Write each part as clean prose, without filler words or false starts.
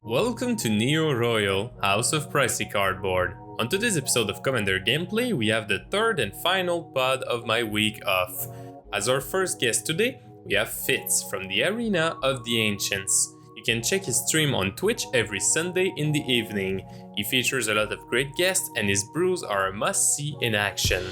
Welcome to NeoRoyal, House of Pricey Cardboard. On today's episode of Commander Gameplay, we have the third and final pod of my week off. As our first guest today, we have Fitz from the Arena of the Ancients. You can check his stream on Twitch every Sunday in the evening. He features a lot of great guests and his brews are a must-see in action.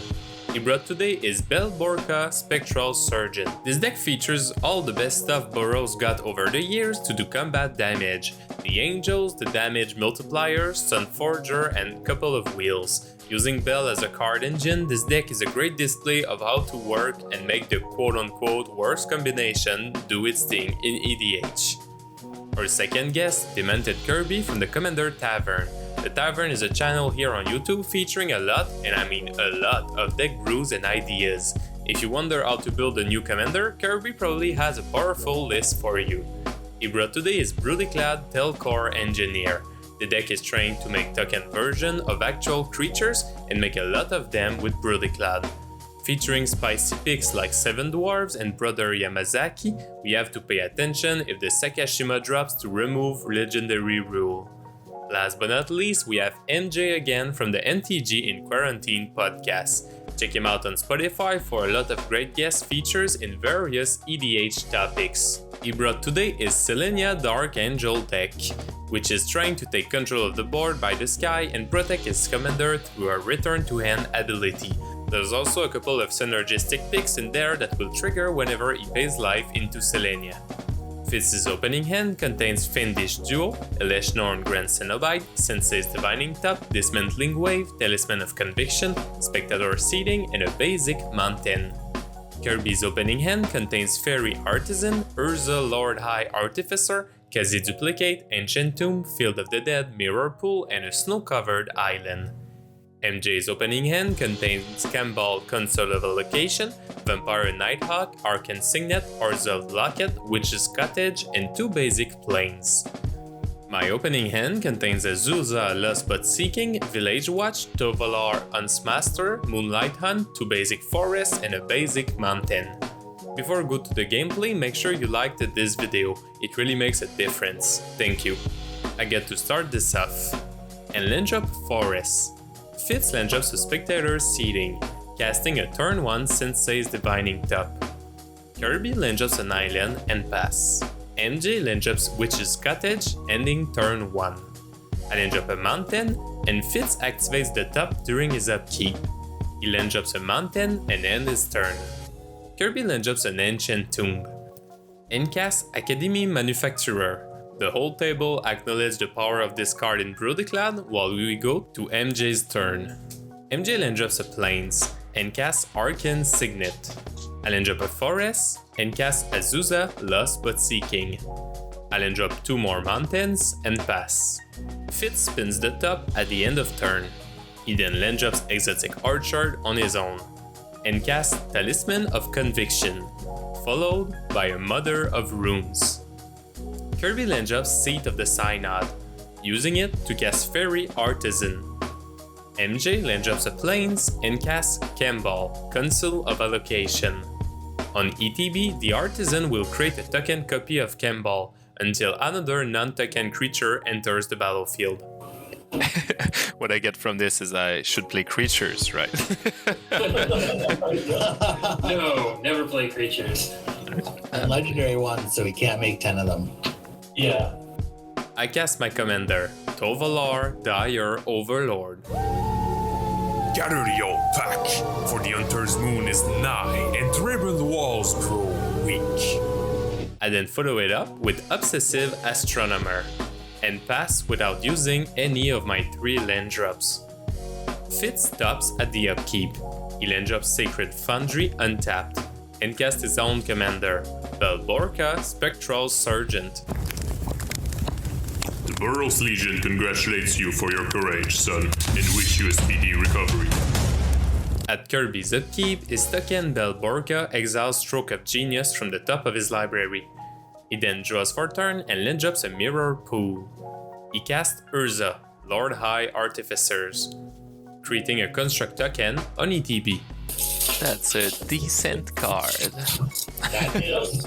He brought today is Borca Spectral Surgeon. This deck features all the best stuff Boros got over the years to do combat damage. The Angels, the damage multiplier, Sunforger, and a couple of wheels. Using Bell as a card engine, this deck is a great display of how to work and make the quote-unquote worst combination do its thing in EDH. Our second guest, Commander Kirby from the Commander Tavern. The Tavern is a channel here on YouTube featuring a lot, and I mean a lot, of deck brews and ideas. If you wonder how to build a new commander, Kirby probably has a powerful list for you. He brought today is Brudiclad Telchor Engineer. The deck is trying to make token version of actual creatures and make a lot of them with Brudiclad. Featuring spicy picks like Seven Dwarves and Brother Yamazaki, we have to pay attention if the Sakashima drops to remove legendary rule. Last but not least, we have MJ again from the MTG in Quarantine podcast. Check him out on Spotify for a lot of great guest features in various EDH topics. He brought today is Selenia Dark Angel deck, which is trying to take control of the board by the sky and protect his commander through a return to hand ability. There's also a couple of synergistic picks in there that will trigger whenever he pays life into Selenia. Fitz's opening hand contains Fiendish Duo, Eleshnorn Grand Cenobite, Sensei's Divining Top, Dismantling Wave, Talisman of Conviction, Spectator Seeding, and a basic Mountain. Kirby's opening hand contains Fairy Artisan, Urza Lord High Artificer, Kazi Duplicate, Ancient Tomb, Field of the Dead, Mirror Pool, and a snow-covered island. MJ's opening hand contains Camball Console of Allocation, Vampire Nighthawk, Arcane Signet, Orzhov Locket, Witch's Cottage, and 2 basic planes. My opening hand contains Azusa Lost But Seeking, Village Watch, Tovolar Huntsmaster, Moonlight Hunt, 2 basic forests, and a basic mountain. Before we go to the gameplay, make sure you liked this video, it really makes a difference. Thank you. I get to start this off. And land drop Forest. Fitz land drops a Spectator Seeding, casting a turn 1 Sensei's Divining Top. Kirby land drops an island and pass. MJ land drops Witch's Cottage, ending turn 1. I land drop a mountain, and Fitz activates the top during his upkeep. He land drops a mountain and ends his turn. Kirby land drops an Ancient Tomb. Endcast Academy Manufacturer. The whole table acknowledges the power of this card in Brudiclad while we go to MJ's turn. MJ land drops a Plains and casts Arcane Signet. I land drop a Forest and cast Azusa Lost But Seeking. I land drop 2 more mountains and pass. Fitz spins the top at the end of turn. He then land drops Exotic Orchard on his own and casts Talisman of Conviction, followed by a Mother of Runes. Kirby land drops Seat of the Synod, using it to cast Fairy Artisan. MJ land drops a Plains and casts Camball, Console of Allocation. On ETB, the Artisan will create a token copy of Camball until another non-token creature enters the battlefield. What I get from this is I should play creatures, right? No, never play creatures. Legendary ones, so we can't make 10 of them. Yeah. I cast my commander, Tovolar, Dire Overlord. Gather your pack, for the Hunter's Moon is nigh, and dribbled walls grow weak. I then follow it up with Obsessive Astronomer, and pass without using any of my 3 land drops. Fitz stops at the upkeep. He land drops Sacred Foundry untapped, and casts his own commander, Borca Spectral Surgeon. The Boros Legion congratulates you for your courage, son, and wish you a speedy recovery. At Kirby's upkeep, his token Borca exiles Stroke of Genius from the top of his library. He then draws for turn and land drops a Mirror Pool. He casts Urza, Lord High Artificers, creating a construct token on ETB. That's a decent card. That is.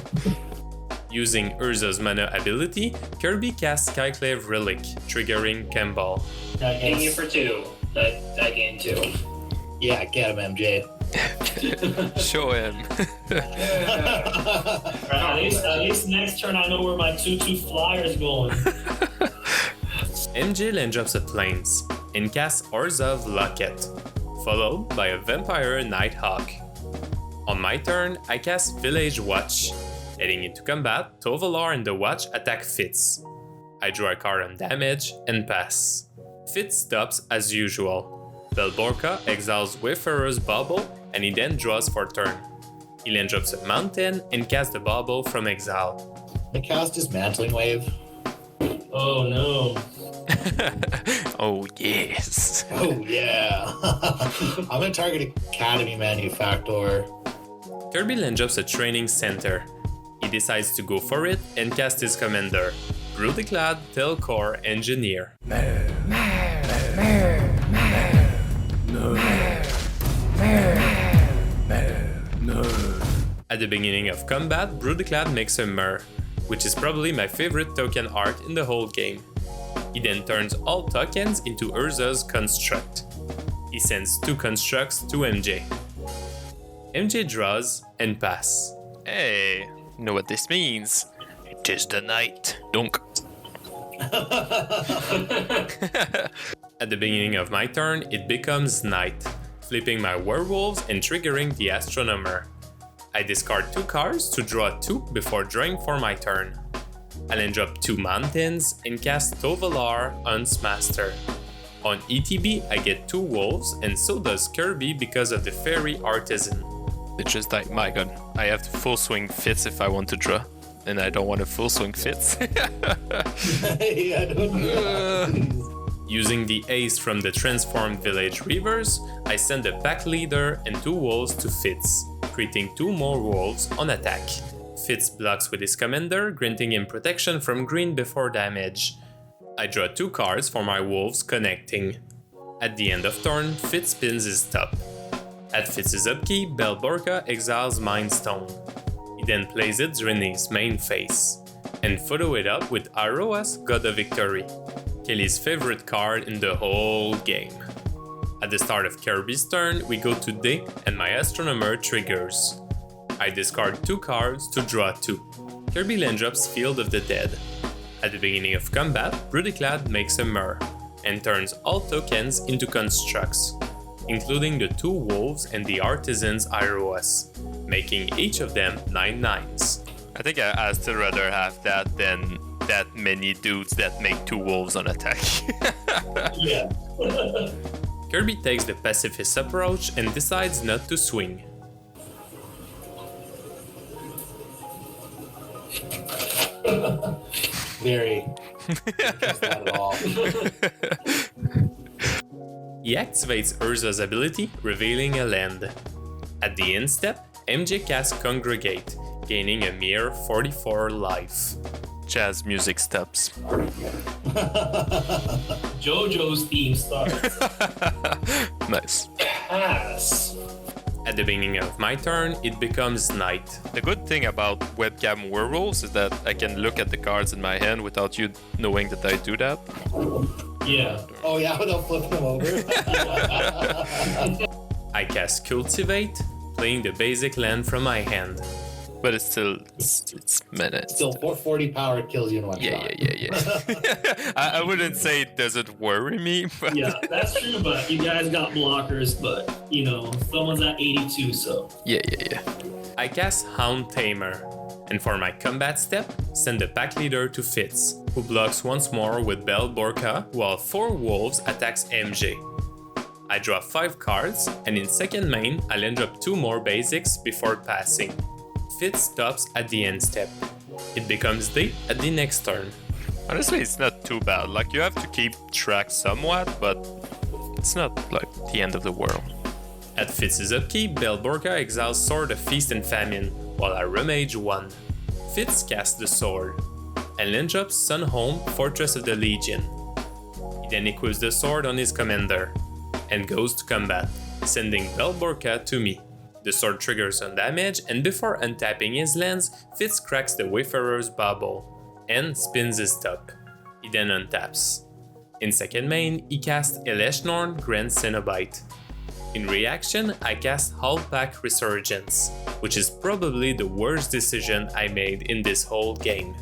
Using Urza's mana ability, Kirby casts Skyclave Relic, triggering Kemball. Hitting you for 2. That gained 2. Yeah, get him, MJ. Show him. At least next turn I know where my 2/2 Flyers going. MJ land drops a Plains and casts Orzhov Locket, followed by a Vampire Nighthawk. On my turn, I cast Village Watch. Heading into combat, Tovolar and the Watch attack Fitz. I draw a card on damage and pass. Fitz stops as usual. Borca exiles Wayfarer's Bauble and he then draws for turn. He land drops a mountain and casts the Bauble from exile. I cast Dismantling Wave. Oh no. Oh, yes. Oh, yeah. I'm going to target Academy Manufactor. Kirby land drops a Training Center. He decides to go for it and cast his commander, Brudiclad Telchor Engineer. At the beginning of combat, Brudiclad makes a Mer, which is probably my favorite token art in the whole game. He then turns all tokens into Urza's construct. He sends 2 constructs to MJ. MJ draws and pass. Hey, you know what this means? It is the night. Dunk. At the beginning of my turn, it becomes night, flipping my werewolves and triggering the astronomer. I discard 2 cards to draw 2 before drawing for my turn. I then drop 2 mountains and cast Tovolar Hunt's Master. On ETB, I get 2 wolves, and so does Kirby because of the Fairy Artisan. It's just like, my god, I have to full swing Fitz if I want to draw. And I don't want to full swing Fitz. Yeah, I don't know. Using the ace from the transformed village reavers, I send a pack leader and 2 wolves to Fitz, creating 2 more wolves on attack. Fitz blocks with his commander, granting him protection from green before damage. I draw 2 cards for my wolves connecting. At the end of turn, Fitz spins his top. At Fitz's upkeep, Borca exiles Mind Stone. He then plays it during his main phase, and follow it up with Aroas, God of Victory, Kelly's favorite card in the whole game. At the start of Kirby's turn, we go to day and my astronomer triggers. I discard 2 cards to draw 2. Kirby land drops Field of the Dead. At the beginning of combat, Brudiclad makes a Mer, and turns all tokens into constructs, including the 2 wolves and the artisan's Iroas, making each of them 9/9s. I think I'd still rather have that than that many dudes that make 2 wolves on attack. Yeah. Kirby takes the pacifist approach and decides not to swing. Very. Just not at all. He activates Urza's ability, revealing a land. At the end step, MJ casts Congregate, gaining a mere 44 life. Jazz music stops. JoJo's theme starts. Nice. Pass. At the beginning of my turn, it becomes night. The good thing about webcam werewolves is that I can look at the cards in my hand without you knowing that I do that. Yeah. Oh, yeah, without flipping them over. I cast Cultivate, playing the basic land from my hand. But it's still, it's minutes. Still, 440 power kills you in 1 Yeah. shot. I wouldn't say it doesn't worry me, but Yeah, that's true, but you guys got blockers, but, you know, someone's at 82, so. yeah. I cast Hound Tamer, and for my combat step, send the pack leader to Fitz, who blocks once more with Borca, while 4 wolves attacks MJ. I draw 5 cards, and in second main, I'll end up 2 more basics before passing. Fitz stops at the end step. It becomes day at the next turn. honestly, it's not too bad. Like, you have to keep track somewhat, but it's not like the end of the world. At Fitz's upkeep, Borca exiles Sword of Feast and Famine, while I remage 1. Fitz casts the sword, and then drops Sunhome, Fortress of the Legion. He then equips the sword on his commander, and goes to combat, sending Borca to me, The sword triggers on damage, and before untapping his lands, Fitz cracks the Wayfarer's Bauble and spins his top. He then untaps. In second main, he casts Eleshnorn Grand Cenobite. In reaction, I cast Hullpack Resurgence, which is probably the worst decision I made in this whole game.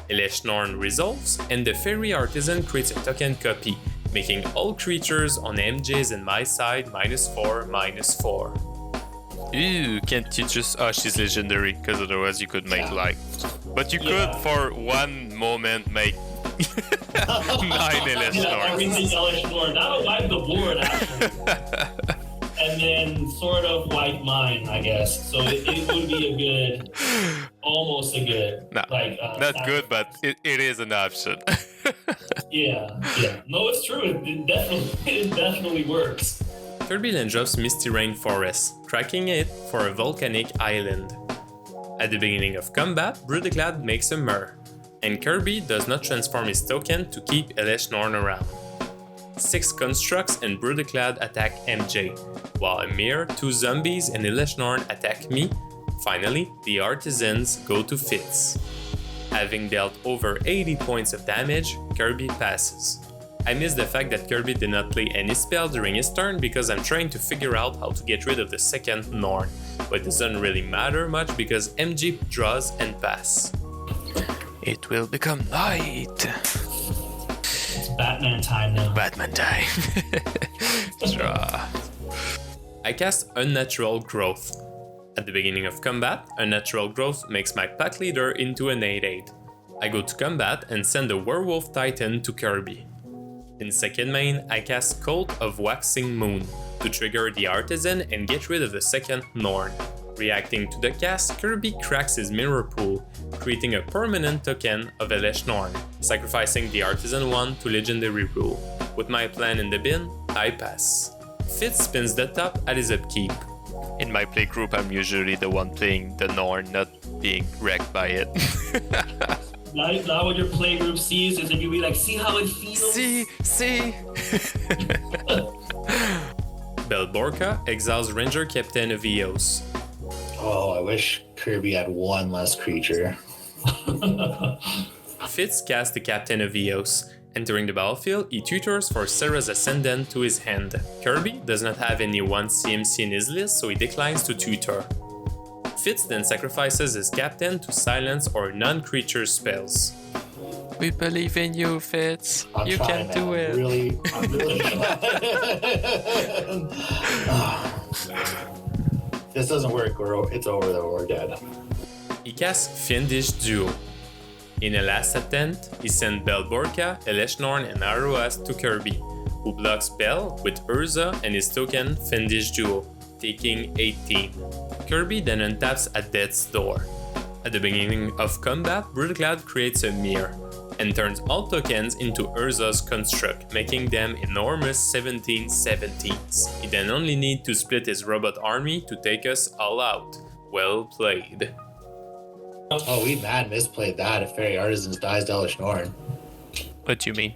Eleshnorn resolves, and the Fairy Artisan creates a token copy, making all creatures on MJ's and my side -4/-4. Ew, can't you just... Oh, she's legendary, because otherwise you could make like... But you could, for one moment, make 9 Eleshnorns. Everything Eleshnorn. That'll wipe the board, actually. And then sort of wipe mine, I guess. So it would be a good... Almost a good... No, not good, but it is an option. Yeah. No, it's true. It definitely works. Kirby then drops Misty Rain Forest, cracking it for a volcanic island. At the beginning of combat, Brudiclad makes a Myr, and Kirby does not transform his token to keep Eleshnorn around. 6 constructs and Brudiclad attack MJ, while a Myr, 2 zombies and Eleshnorn attack me. Finally, the artisans go to Fitz. Having dealt over 80 points of damage, Kirby passes. I miss the fact that Kirby did not play any spell during his turn because I'm trying to figure out how to get rid of the second Norn, but it doesn't really matter much because MG draws and pass. It will become night. It's Batman time now. Batman time. Draw. I cast Unnatural Growth. At the beginning of combat, Unnatural Growth makes my pack leader into an 8/8. I go to combat and send a Werewolf Titan to Kirby. In second main, I cast Cult of Waxing Moon to trigger the Artisan and get rid of the second Norn. Reacting to the cast, Kirby cracks his Mirror Pool, creating a permanent token of Eleshnorn, sacrificing the Artisan 1 to Legendary Rule. With my plan in the bin, I pass. Fitz spins the top at his upkeep. In my play group, I'm usually the one playing the Norn, not being wrecked by it. Now what your playgroup sees is that you'll be like, see how it feels? See? Borca exiles Ranger Captain of Eos. Oh, I wish Kirby had one less creature. Fitz casts the Captain of Eos. Entering the battlefield, he tutors for Serra's Ascendant to his hand. Kirby does not have any 1 CMC in his list, so he declines to tutor. Fitz then sacrifices his captain to silence or non-creature spells. We believe in you, Fitz. You can do it. I'm really trying. This doesn't work. It's over though. We're dead. He casts Fiendish Duo. In a last attempt, he sent Borca, Eleshnorn, and Aroas to Kirby, who blocks Bell with Urza and his token Fiendish Duo, taking 18. Kirby then untaps at Death's Door. At the beginning of combat, Brudiclad creates a Myr, and turns all tokens into Urza's construct, making them enormous 17/17s. He then only needs to split his robot army to take us all out. Well played. Oh, we mad misplayed that. If Fairy Artisans dies to Eleshnorn. What do you mean?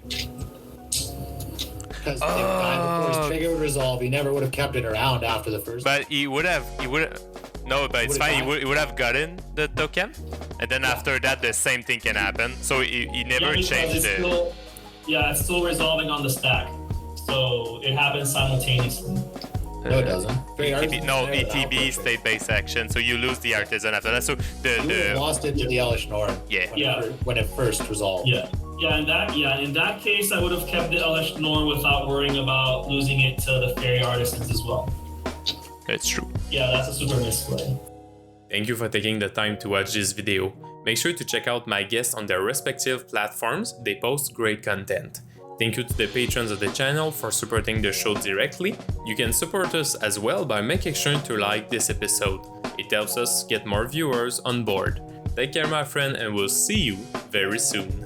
Because if he died before his trigger would resolve, he never would have kept it around after the first. But he would have. No, but it's fine. He would have gotten the token, and then after that, the same thing can happen. So he never changed it. It's still resolving on the stack, so it happens simultaneously. No, it doesn't. ETB state-based action, so you lose the artisan after that. So you lost it to the Eleshnorn. When it first resolved. In that case, I would have kept the Eleshnorn without worrying about losing it to the Fairy Artisans as well. That's true. Yeah, that's a super misplay. Thank you for taking the time to watch this video. Make sure to check out my guests on their respective platforms. They post great content. Thank you to the patrons of the channel for supporting the show directly. You can support us as well by making sure to like this episode. It helps us get more viewers on board. Take care, my friend, and we'll see you very soon.